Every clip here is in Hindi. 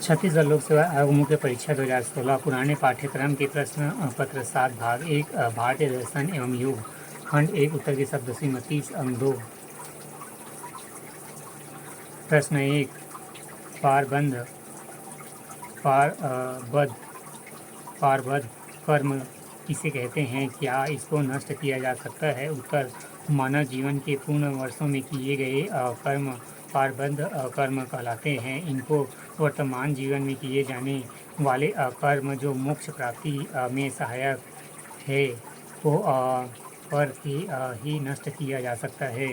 छत्तीसगढ़ लोक सेवा आयोग मुख्य परीक्षा 2016 पुराने पाठ्यक्रम के प्रश्न पत्र 7 भाग 1 भारतीय दर्शन एवं योग खंड 1 उत्तर की शब्द सीमा 30 अंक 2। प्रश्न 1 पारबंध कर्म किसे कहते हैं? क्या इसको नष्ट किया जा सकता है? उत्तर मानव जीवन के पूर्ण वर्षों में किए गए कर्म पारबंध कर्म कहलाते हैं। इनको वर्तमान जीवन में किए जाने वाले कर्म जो मोक्ष प्राप्ति में सहायक है वो पर ही नष्ट किया जा सकता है।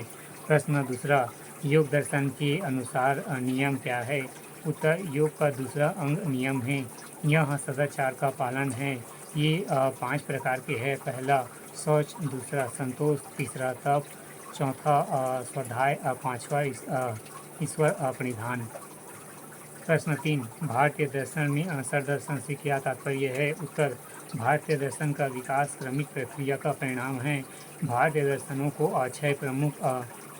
प्रश्न दूसरा योग दर्शन के अनुसार नियम क्या है? उत्तर योग का दूसरा अंग नियम है। यह सदाचार का पालन है। ये 5 प्रकार के हैं। पहला शौच, दूसरा संतोष, तीसरा तप, चौथा स्वाध्याय, पांचवा ईश्वर प्रणिधान। प्रश्न 3 भारतीय दर्शन में सरदर्शन से क्या तात्पर्य है? उत्तर भारतीय दर्शन का विकास क्रमिक प्रक्रिया का परिणाम है। भारतीय दर्शनों को 6 प्रमुख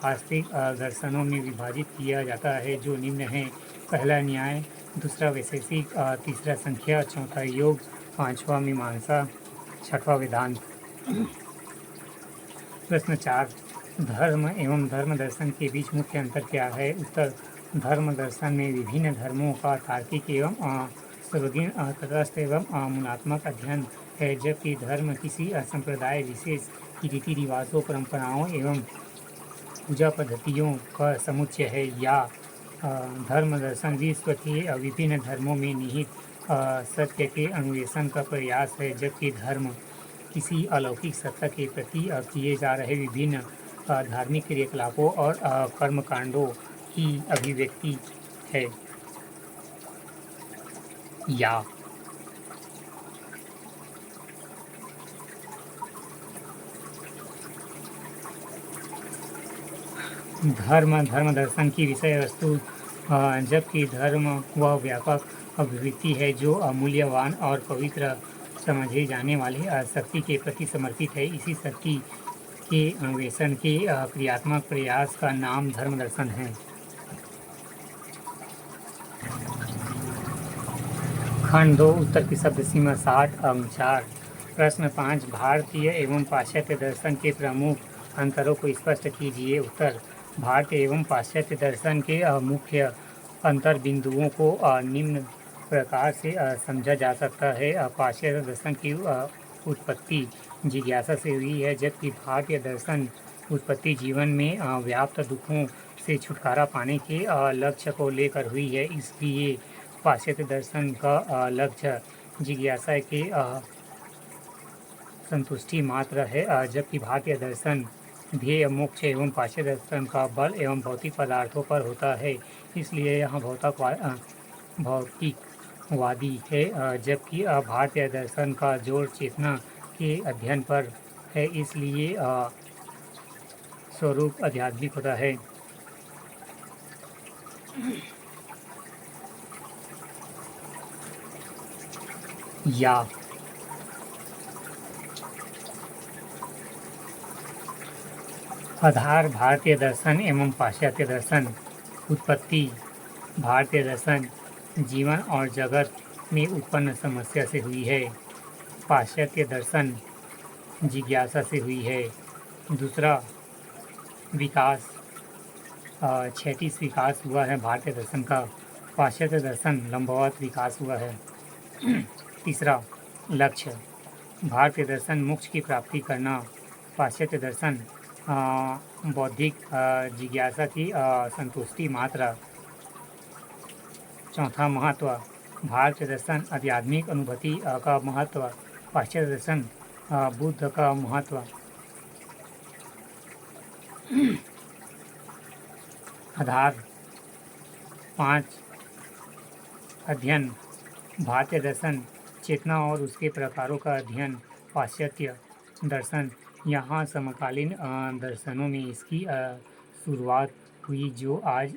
आस्तिक दर्शनों में विभाजित किया जाता है जो निम्न हैं। पहला न्याय, दूसरा वैशेषिक, तीसरा संख्या, चौथा योग, पांचवा मीमांसा, छठवां वेदांत। प्रश्न 4 धर्म एवं धर्म दर्शन के बीच मुख्य अंतर क्या है? उत्तर धर्म दर्शन में विभिन्न धर्मों का तार्किक एवं सर्वज्ञ तटस्थ एवं मूलात्मक अध्ययन है, जबकि धर्म किसी संप्रदाय विशेष की रीति रिवाजों, परंपराओं एवं पूजा पद्धतियों का समुच्चय है। या धर्म दर्शन विश्व के विभिन्न धर्मों में निहित सत्य के अन्वेषण का प्रयास है, जबकि धर्म किसी अलौकिक सत्ता के प्रति किए जा रहे विभिन्न धार्मिक क्रियाकलापों और कर्मकांडों की अभिव्यक्ति है। या धर्म दर्शन की विषय वस्तु, जबकि धर्म वह व्यापक अभिव्यक्ति है जो अमूल्यवान और पवित्र समझे जाने वाले शक्ति के प्रति समर्पित है। इसी शक्ति के अन्वेषण के क्रियात्मक प्रयास का नाम धर्म दर्शन है। खंड 2 उत्तर की शब्द सीमा 60 अंक 4। प्रश्न 5 भारतीय एवं पाश्चात्य दर्शन के प्रमुख अंतरों को स्पष्ट कीजिए। उत्तर भारतीय एवं पाश्चात्य दर्शन के मुख्य अंतर बिंदुओं को निम्न प्रकार से समझा जा सकता है। पाश्चात्य दर्शन की उत्पत्ति जिज्ञासा से हुई है, जबकि भारतीय दर्शन उत्पत्ति जीवन में व्याप्त दुखों से छुटकारा पाने के लक्ष्य को लेकर हुई है। इसलिए पाश्चात्य दर्शन का लक्ष्य जिज्ञासा के संतुष्टि मात्र है, जबकि भारतीय दर्शन ध्येय मोक्ष एवं पाश्चात्य दर्शन का बल एवं भौतिक पदार्थों पर होता है। इसलिए यह भौतिकवादी है, जबकि भारतीय दर्शन का जोर चेतना के अध्ययन पर है। इसलिए स्वरूप आध्यात्मिक होता है। या आधार भारतीय दर्शन एवं पाश्चात्य दर्शन। उत्पत्ति भारतीय दर्शन जीवन और जगत में उत्पन्न समस्या से हुई है। पाश्चात्य दर्शन जिज्ञासा से हुई है। दूसरा विकास क्षैतिज विकास हुआ है भारतीय दर्शन का। पाश्चात्य दर्शन लंबवत विकास हुआ है। तीसरा लक्ष्य भारतीय दर्शन मोक्ष की प्राप्ति करना, पाश्चात्य दर्शन बौद्धिक जिज्ञासा की संतुष्टि मात्र। चौथा महत्व भारतीय दर्शन आध्यात्मिक अनुभूति का महत्व, पाश्चात्य दर्शन बुद्ध का महत्व। आधार 5 अध्ययन भारतीय दर्शन चेतना और उसके प्रकारों का अध्ययन। पाश्चात्य दर्शन यहाँ समकालीन दर्शनों में इसकी शुरुआत हुई, जो आज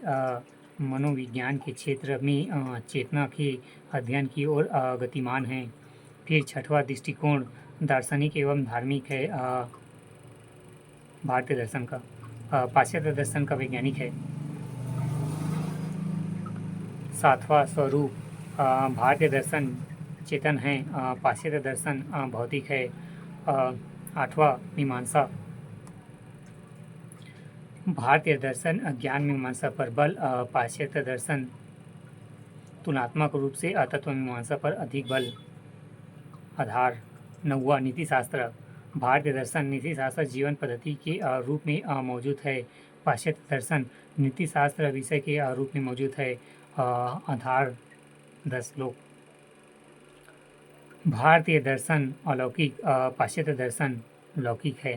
मनोविज्ञान के क्षेत्र में चेतना के अध्ययन की ओर गतिमान है। फिर छठवां दृष्टिकोण दार्शनिक एवं धार्मिक है, भारतीय दर्शन का। पाश्चात्य दर्शन का वैज्ञानिक है। सातवां स्वरूप भारतीय दर्शन चेतन है, पाश्चात्य दर्शन भौतिक है। आठवां मीमांसा। भारतीय दर्शन ज्ञान मीमांसा पर बल, पाश्चात्य दर्शन तुलनात्मक रूप से तत्व मीमांसा पर अधिक बल आधार। नौवा नीतिशास्त्र। भारतीय दर्शन नीतिशास्त्र जीवन पद्धति के रूप में मौजूद है। पाश्चात्य दर्शन नीतिशास्त्र विषय के रूप में मौजूद है। आधार 10 श्लोक। भारतीय दर्शन अलौकिक, पाश्चात्य दर्शन लौकिक है।